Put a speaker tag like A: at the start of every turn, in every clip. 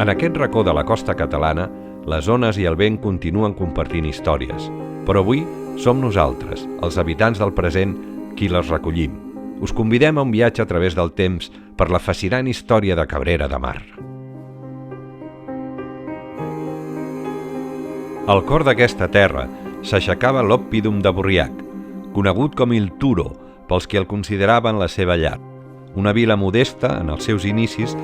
A: En aquest racó de la costa catalana, les ones i el vent continuen compartint històries, però avui som nosaltres, els habitants del present, qui les recollim. Us convidem a un viatge a través del temps per la fascinant història de Cabrera de Mar. Al cor d'aquesta terra s'aixecava l'Oppidum de Borriac, conegut com Il Turo pels que el consideraven la seva llar. Una vila modesta en els seus inicis,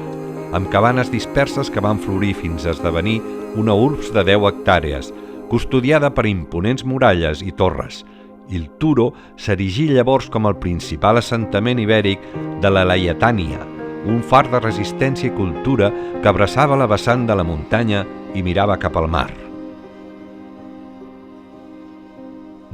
A: amb cabanes disperses que van florir fins a esdevenir una urbs de 10 hectàrees, custodiada per imponents muralles i torres. Il Turo s'erigí llavors com el principal assentament ibèric de la Laietània, un far de resistència i cultura que abraçava la vessant de la muntanya i mirava cap al mar.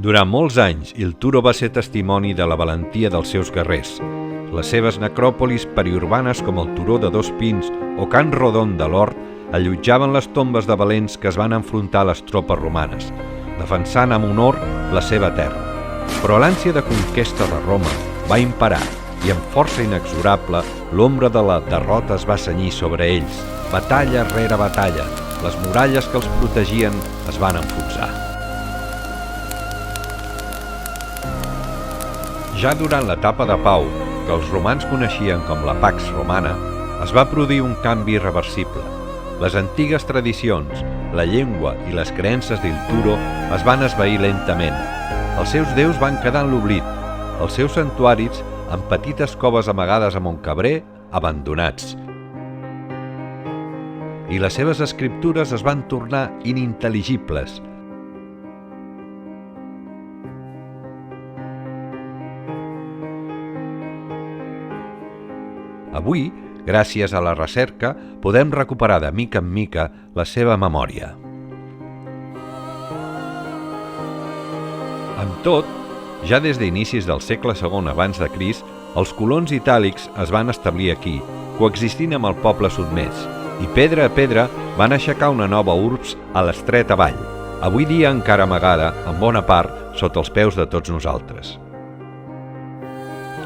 A: Durant molts anys, Il Turo va ser testimoni de la valentia dels seus guerrers. Les seves necròpolis periurbanes com el Turó de Dos Pins o Can Rodon de l'Hort allotjaven les tombes de valents que es van enfrontar a les tropes romanes, defensant amb honor la seva terra. Però l'ànsia de conquesta de Roma va imperar i amb força inexorable l'ombra de la derrota es va cenyir sobre ells. Batalla rere batalla, les muralles que els protegien es van enfonsar. Ja durant l'etapa de pau, que els romans coneixien com la Pax Romana, es va produir un canvi irreversible. Les antigues tradicions, la llengua i les creences d'Il Turo es van esvair lentament. Els seus déus van quedar en l'oblit, els seus santuaris, en petites coves amagades a Montcabrer, abandonats. I les seves escriptures es van tornar inintel·ligibles. Avui, gràcies a la recerca, podem recuperar de mica en mica la seva memòria. Amb tot, ja des d'inicis del segle II abans de Crist, els colons itàlics es van establir aquí, coexistint amb el poble sotmès, i pedra a pedra van aixecar una nova urbs a l'estreta vall, avui dia encara amagada, en bona part, sota els peus de tots nosaltres.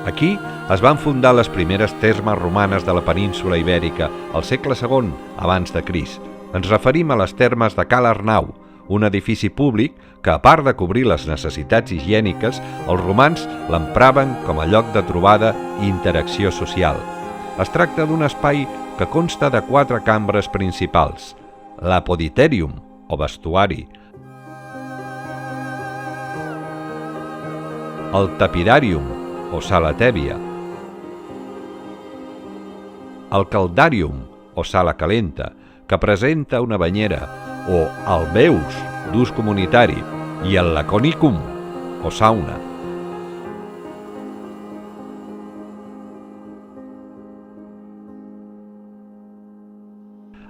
A: Aquí es van fundar les primeres termes romanes de la península ibèrica al segle II abans de Crist. Ens referim a les termes de Cal Arnau, un edifici públic que, a part de cobrir les necessitats higièniques, els romans l'empraven com a lloc de trobada i interacció social. Es tracta d'un espai que consta de 4 cambres principals: l'apoditerium, o vestuari, el tapidarium, o sala tèbia, el caldarium, o sala calenta, que presenta una banyera, o alveus, d'ús comunitari, i el laconicum, o sauna.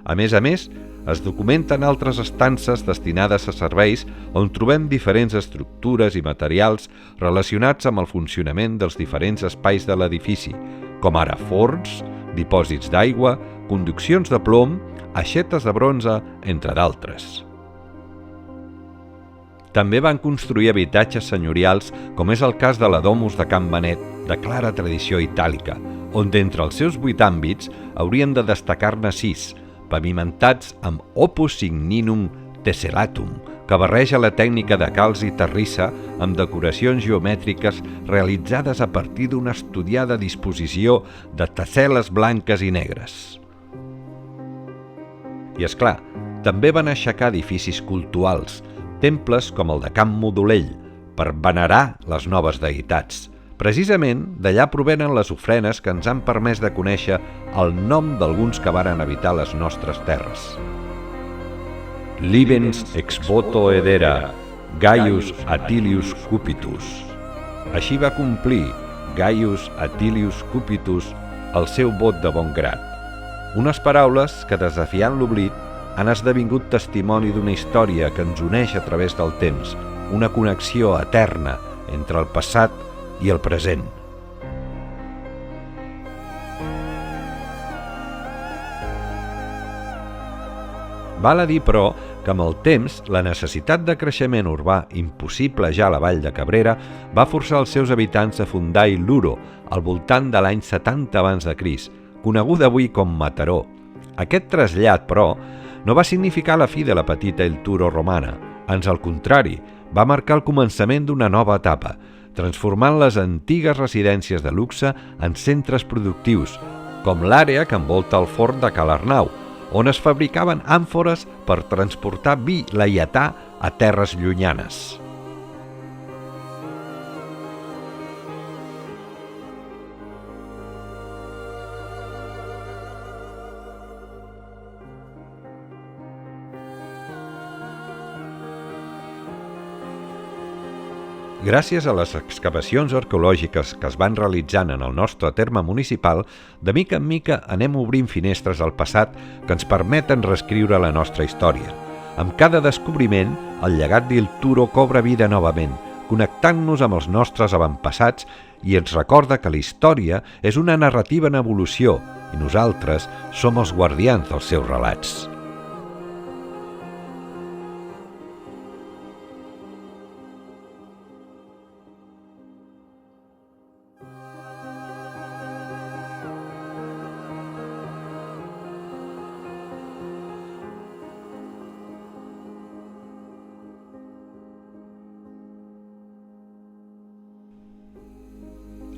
A: A més, es documenten altres estances destinades a serveis on trobem diferents estructures i materials relacionats amb el funcionament dels diferents espais de l'edifici, com ara forns, dipòsits d'aigua, conduccions de plom, aixetes de bronze, entre d'altres. També van construir habitatges senyorials, com és el cas de la Domus de Can Benet, de clara tradició itàlica, on d'entre els seus 8 àmbits haurien de destacar-ne 6, pavimentats amb opus signinum tessellatum, que barreja la tècnica de calç i terrissa amb decoracions geomètriques realitzades a partir d'una estudiada disposició de tessel·les blanques i negres. I és clar, també van aixecar edificis cultuals, temples com el de Can Modolell, per venerar les noves deïtats. Precisament d'allà provenen les ofrenes que ens han permès de conèixer el nom d'alguns que varen habitar les nostres terres. Libens ex voto edera, Gaius Atilius Cupitus. Així va complir Gaius Atilius Cupitus el seu vot de bon grat. Unes paraules que, desafiant l'oblit, han esdevingut testimoni d'una història que ens uneix a través del temps, una connexió eterna entre el passat i el present. Val a dir, però, que amb el temps la necessitat de creixement urbà impossible ja a la vall de Cabrera va forçar els seus habitants a fundar Il Luro al voltant de l'any 70 abans de Crist, coneguda avui com Mataró, Aquest trasllat, però, no va significar la fi de la petita Il Turo romana. Ans al contrari, va marcar el començament d'una nova etapa, transformant les antigues residències de luxe en centres productius, com l'àrea que envolta el forn de Ca l'Arnau, on es fabricaven àmfores per transportar vi laietà a terres llunyanes. Gràcies a les excavacions arqueològiques que es van realitzant en el nostre terme municipal, de mica en mica anem obrint finestres al passat que ens permeten reescriure la nostra història. Amb cada descobriment, el llegat d'Il Turo cobra vida novament, connectant-nos amb els nostres avantpassats i ens recorda que la història és una narrativa en evolució i nosaltres som els guardians dels seus relats.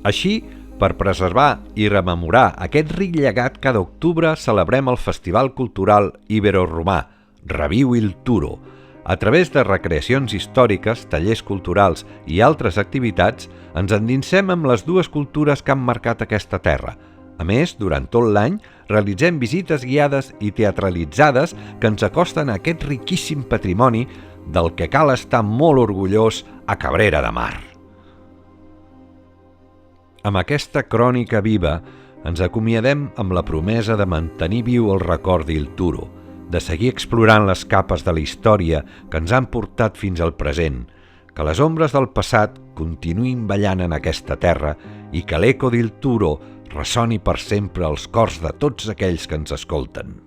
A: Així, per preservar i rememorar aquest ric llegat, cada octubre celebrem el Festival Cultural Ibero-Romà, Reviu Il Turo. A través de recreacions històriques, tallers culturals i altres activitats, ens endinsem amb les dues cultures que han marcat aquesta terra. A més, durant tot l'any, realitzem visites guiades i teatralitzades que ens acosten a aquest riquíssim patrimoni del que cal estar molt orgullós a Cabrera de Mar. Amb aquesta crònica viva, ens acomiadem amb la promesa de mantenir viu el record d'Il Turo, de seguir explorant les capes de la història que ens han portat fins al present, que les ombres del passat continuïn ballant en aquesta terra i que l'eco d'Il Turo ressoni per sempre als cors de tots aquells que ens escolten.